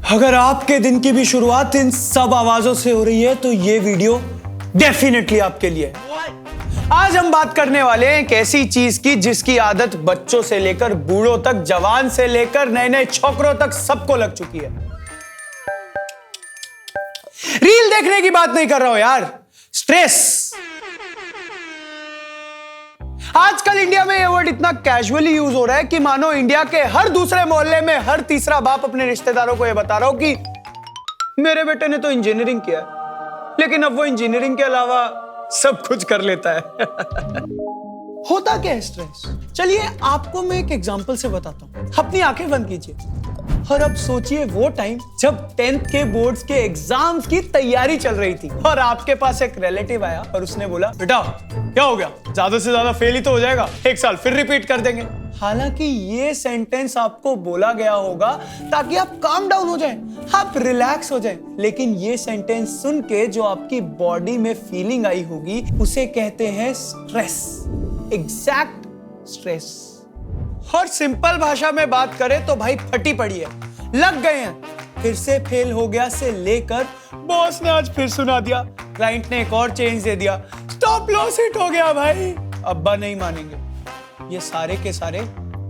अगर आपके दिन की भी शुरुआत इन सब आवाजों से हो रही है तो ये वीडियो डेफिनेटली आपके लिए है। आज हम बात करने वाले हैं एक ऐसी चीज की जिसकी आदत बच्चों से लेकर बूढ़ों तक, जवान से लेकर नए नए छोकरों तक सबको लग चुकी है। रील देखने की बात नहीं कर रहा हूं यार, स्ट्रेस। आजकल इंडिया में यह वर्ड इतना कैजुअली यूज हो रहा है कि मानो इंडिया के हर दूसरे मोहल्ले में हर तीसरा बाप अपने रिश्तेदारों को यह बता रहा हो कि मेरे बेटे ने तो इंजीनियरिंग किया है, लेकिन अब वो इंजीनियरिंग के अलावा सब कुछ कर लेता है। होता क्या है स्ट्रेस? चलिए आपको मैं एक एग्जांपल से बताता हूं। अपनी आंखें बंद कीजिए और अब सोचिए वो टाइम जब 10th के बोर्ड्स के एग्जाम्स की तैयारी चल रही थी और आपके पास एक रिलेटिव आया और उसने बोला, बेटा क्या हो गया, ज्यादा से ज्यादा फेल ही तो हो जाएगा, एक साल फिर रिपीट कर देंगे। हालांकि ये सेंटेंस आपको बोला गया होगा ताकि आप काम डाउन हो जाएं, आप रिलैक्स हो जाएं, लेकिन ये सेंटेंस सुन के जो आपकी बॉडी में फीलिंग आई होगी उसे कहते हैं स्ट्रेस, एग्जैक्ट स्ट्रेस। और सिंपल भाषा में बात करें तो भाई फटी पड़ी है, लग गए हैं। फिर से फेल हो गया से लेकर बॉस ने आज फिर सुना दिया, क्लाइंट ने एक और चेंज दे दिया, स्टॉप लॉस हिट हो गया भाई, अब्बा नहीं मानेंगे। ये सारे के सारे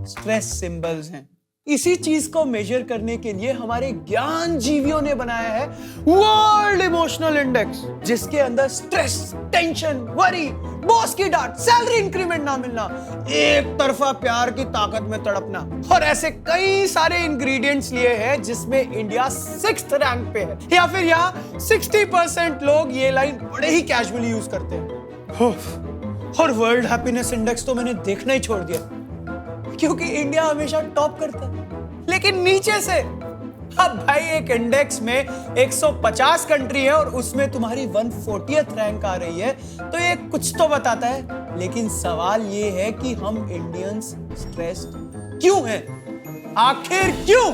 स्ट्रेस सिंबल्स हैं। इसी चीज को मेजर करने के लिए हमारे ज्ञान जीवियों ने बनाया है वर्ल्ड इमोशनल इंडेक्स, जिसके अंदर स्ट्रेस, टेंशन, वरी, बॉस की डांट, सैलरी इंक्रीमेंट ना मिलना, एक तरफा प्यार की ताकत में तड़पना और ऐसे कई सारे इंग्रेडिएंट्स लिए हैं जिसमें इंडिया 6th रैंक पे है। या फिर यहाँ 60% लोग ये लाइन बड़े ही कैजुअली यूज करते हैं। और वर्ल्ड हैप्पीनेस इंडेक्स तो मैंने देखना ही छोड़ दिया क्योंकि इंडिया हमेशा टॉप करता है, लेकिन नीचे से। अब भाई एक इंडेक्स में 150 कंट्री है और उसमें तुम्हारी 140th रैंक आ रही है तो ये कुछ तो बताता है। लेकिन सवाल ये है कि हम इंडियंस स्ट्रेस्ड क्यों हैं? आखिर क्यों?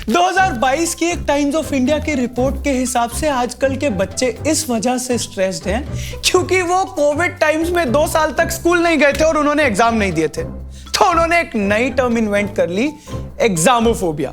2022 की एक टाइम्स ऑफ इंडिया की रिपोर्ट के हिसाब से आजकल के बच्चे इस वजह से स्ट्रेस्ड हैं क्योंकि वो कोविड टाइम्स में 2 साल तक स्कूल नहीं गए थे और उन्होंने एग्जाम नहीं दिए थे, तो उन्होंने एक नई टर्म इन्वेंट कर ली, एग्जामोफोबिया।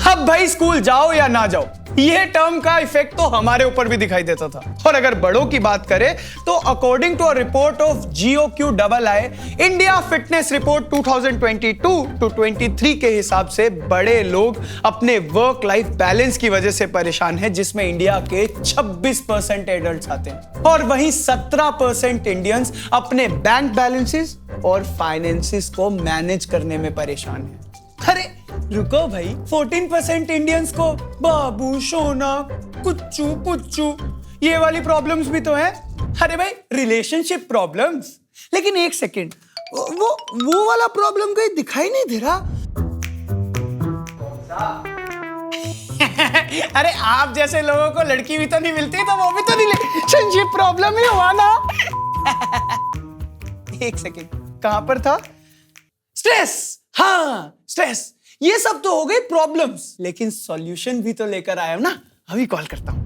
अब भाई स्कूल जाओ या ना जाओ, ये टर्म का इफेक्ट तो हमारे ऊपर भी दिखाई देता था। और अगर बड़ों की बात करें तो according to a report of GOQII India fitness report 2022-23 के हिसाब से बड़े लोग अपने वर्क लाइफ बैलेंस की वजह से परेशान हैं, जिसमें इंडिया के 26% एडल्ट्स आते हैं और वहीं 17% इंडियंस अपने बैंक बैलेंसेस और फाइनेंसेस को मैनेज करने में परेशान हैं। अरे रुको भाई, 14% इंडियंस को बाबू, सोना, कुच्चू पुच्चू ये वाली प्रॉब्लम्स भी तो है। अरे भाई रिलेशनशिप प्रॉब्लम्स, लेकिन एक सेकेंड, वो वाला प्रॉब्लम कहीं दिखाई नहीं दे रहा। अरे आप जैसे लोगों को लड़की भी तो नहीं मिलती तो वो भी तो रिलेशनशिप प्रॉब्लम ही हुआ ना। एक सेकेंड, कहां पर था? स्ट्रेस, हाँ स्ट्रेस। ये सब तो हो गए प्रॉब्लम्स, लेकिन सॉल्यूशन भी तो लेकर आया हूं ना, अभी कॉल करता हूं।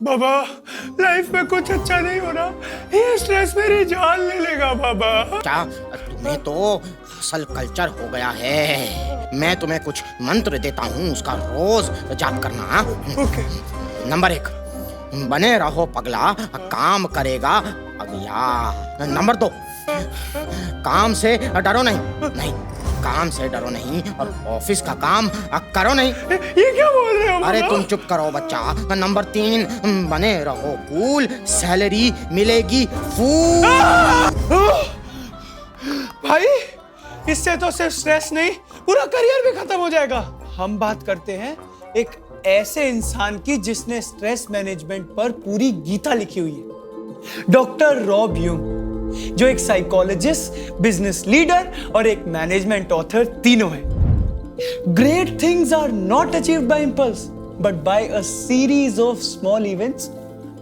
बाबा लाइफ में कुछ अच्छा नहीं हो रहा, ये स्ट्रेस मेरी जान ले लेगा बाबा। क्या तुम्हें तो असल कल्चर हो गया है। मैं तुम्हें कुछ मंत्र देता हूँ, उसका रोज जाप करना। नंबर 1, बने रहो पगला, काम करेगा अगला। नंबर 2, काम से डरो नहीं, काम से डरो नहीं और ऑफिस का काम करो नहीं। ये क्या बोल रहे हो? अरे तुम चुप करो बच्चा। नंबर 3, बने रहो कूल, सैलरी मिलेगी फूल। भाई इससे तो सिर्फ स्ट्रेस नहीं, पूरा करियर भी खत्म हो जाएगा। हम बात करते हैं एक ऐसे इंसान की जिसने स्ट्रेस मैनेजमेंट पर पूरी गीता लिखी हुई है, डॉक्टर रॉब यूंग, जो एक साइकोलॉजिस्ट, बिजनेस लीडर और एक मैनेजमेंट ऑथर तीनों हैं। Great things are not achieved by impulse but by a series of small events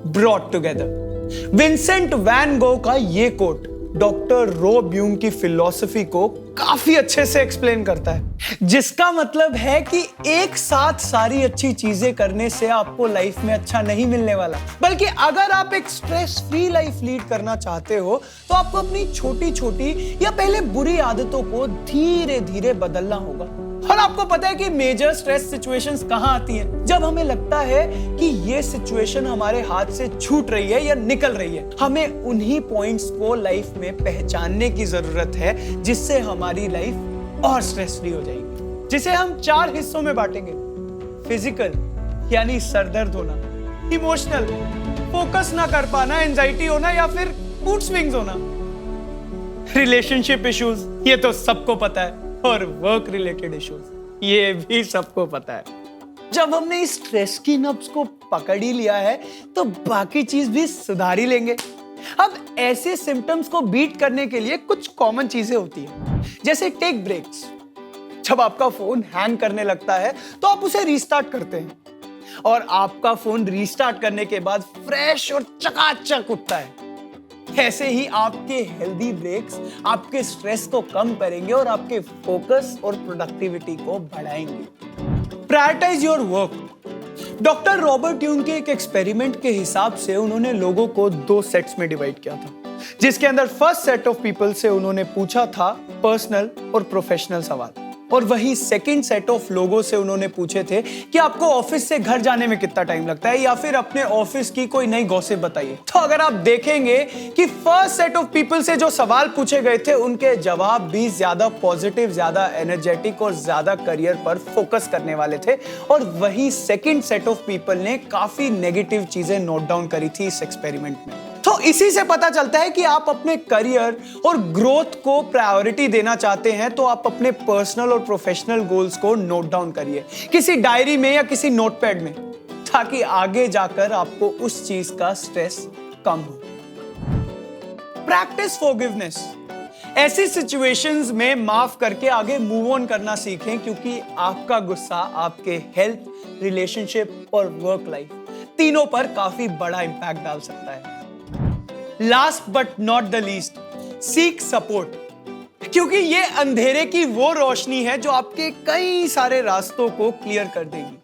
brought together. Vincent van Gogh का ये कोट डॉक्टर रॉब यूंग की philosophy को काफी अच्छे से एक्सप्लेन करता है, जिसका मतलब है कि एक साथ सारी अच्छी चीजें करने से आपको लाइफ में अच्छा नहीं मिलने वाला, बल्कि अगर आप एक स्ट्रेस फ्री लाइफ लीड करना चाहते हो तो आपको अपनी छोटी छोटी या पहले बुरी आदतों को धीरे धीरे बदलना होगा। और आपको पता है कि मेजर स्ट्रेस सिचुएशंस कहां आती हैं? जब हमें लगता है कि ये सिचुएशन हमारे हाथ से छूट रही है या निकल रही है। हमें उन्हीं पॉइंट्स को लाइफ में पहचानने की जरूरत है जिससे हमारी लाइफ और स्ट्रेस फ्री हो जाएगी, जिसे हम 4 हिस्सों में बांटेंगे। फिजिकल यानी सरदर्द होना, इमोशनल फोकस ना कर पाना, एंजाइटी होना या फिर मूड स्विंग्स होना, रिलेशनशिप इश्यूज ये तो सबको पता है, और वर्क रिलेटेड इश्यूज ये भी सबको पता है। जब हमने इस स्ट्रेस की नब्ज को पकड़ ही लिया है तो बाकी चीज भी सुधार ही लेंगे। अब ऐसे सिम्टम्स को बीट करने के लिए कुछ कॉमन चीजें होती हैं, जैसे टेक ब्रेक्स। जब आपका फोन हैंग करने लगता है तो आप उसे रीस्टार्ट करते हैं, और आपका फोन रीस्टार्ट करने के बाद फ्रेश और चकाचक उठता है। ऐसे ही आपके हेल्दी ब्रेक्स आपके स्ट्रेस को कम करेंगे और आपके फोकस और प्रोडक्टिविटी को बढ़ाएंगे। Prioritise your work. Doctor Robert Yeung के एक एक्सपेरिमेंट के हिसाब से उन्होंने लोगों को 2 सेट्स में डिवाइड किया था, जिसके अंदर फर्स्ट सेट ऑफ पीपल से उन्होंने पूछा था पर्सनल और प्रोफेशनल सवाल, और वही सेकंड सेट ऑफ लोगों से उन्होंने पूछे थे कि आपको ऑफिस से घर जाने में कितना टाइम लगता है, या फिर अपने ऑफिस की कोई नई गॉसिप बताइए। तो अगर आप देखेंगे कि फर्स्ट सेट ऑफ पीपल से जो सवाल पूछे गए थे उनके जवाब भी ज्यादा पॉजिटिव, ज्यादा एनर्जेटिक और ज्यादा करियर पर फोकस करने वाले थे, और वही सेकंड सेट ऑफ पीपल ने काफी नेगेटिव चीजें नोट डाउन करी थी इस एक्सपेरिमेंट में। तो इसी से पता चलता है कि आप अपने करियर और ग्रोथ को प्रायोरिटी देना चाहते हैं तो आप अपने पर्सनल और प्रोफेशनल गोल्स को नोट डाउन करिए किसी डायरी में या किसी नोटपैड में, ताकि आगे जाकर आपको उस चीज का स्ट्रेस कम हो। Practice forgiveness. ऐसी सिचुएशंस में माफ करके आगे मूव ऑन करना सीखें, क्योंकि आपका गुस्सा आपके हेल्थ, रिलेशनशिप और वर्क लाइफ तीनों पर काफी बड़ा इंपैक्ट डाल सकता है। Last but not the least, seek support, क्योंकि ये अंधेरे की वो रोशनी है जो आपके कई सारे रास्तों को क्लियर कर देगी।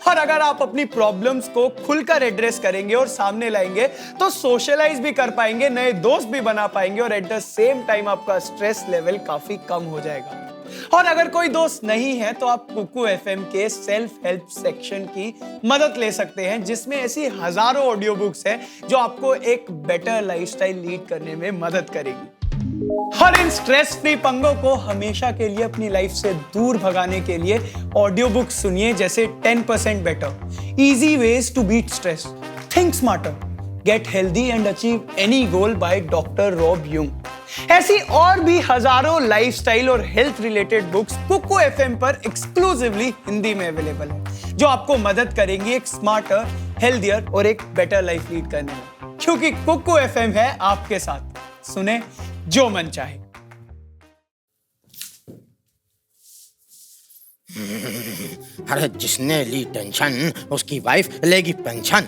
और अगर आप अपनी प्रॉब्लम्स को खुलकर एड्रेस करेंगे और सामने लाएंगे तो सोशलाइज भी कर पाएंगे, नए दोस्त भी बना पाएंगे, और एट द सेम टाइम आपका स्ट्रेस लेवल काफी कम हो जाएगा। और अगर कोई दोस्त नहीं है तो आप कुकू एफएम के सेल्फ हेल्प सेक्शन की मदद ले सकते हैं, जिसमें ऐसी हजारों ऑडियो बुक्स हैं जो आपको एक बेटर लाइफस्टाइल लीड करने में मदद करेगी। और इन स्ट्रेस फ्री पंगों को हमेशा के लिए अपनी लाइफ से दूर भगाने के लिए ऑडियो बुक सुनिए, जैसे 10% better, easy ways to beat stress, think smarter, get healthy and achieve any goal by doctor Rob Yeung. ऐसी और भी हजारों लाइफस्टाइल और health related books Kuku FM पर एक्सक्लूसिवली हिंदी में अवेलेबल है, जो आपको मदद करेंगी एक स्मार्टर, हेल्दियर और एक बेटर लाइफ लीड करने में, क्योंकि कुकू एफएम है आपके साथ। सुने जो मन चाहे। अरे जिसने ली टेंशन उसकी वाइफ लेगी पेंशन।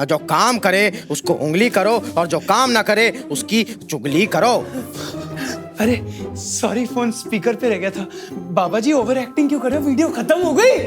जो काम करे उसको उंगली करो और जो काम ना करे उसकी चुगली करो। अरे सॉरी, फोन स्पीकर पे रह गया था। बाबा जी ओवर एक्टिंग क्यों कर रहे हो? वीडियो खत्म हो गई।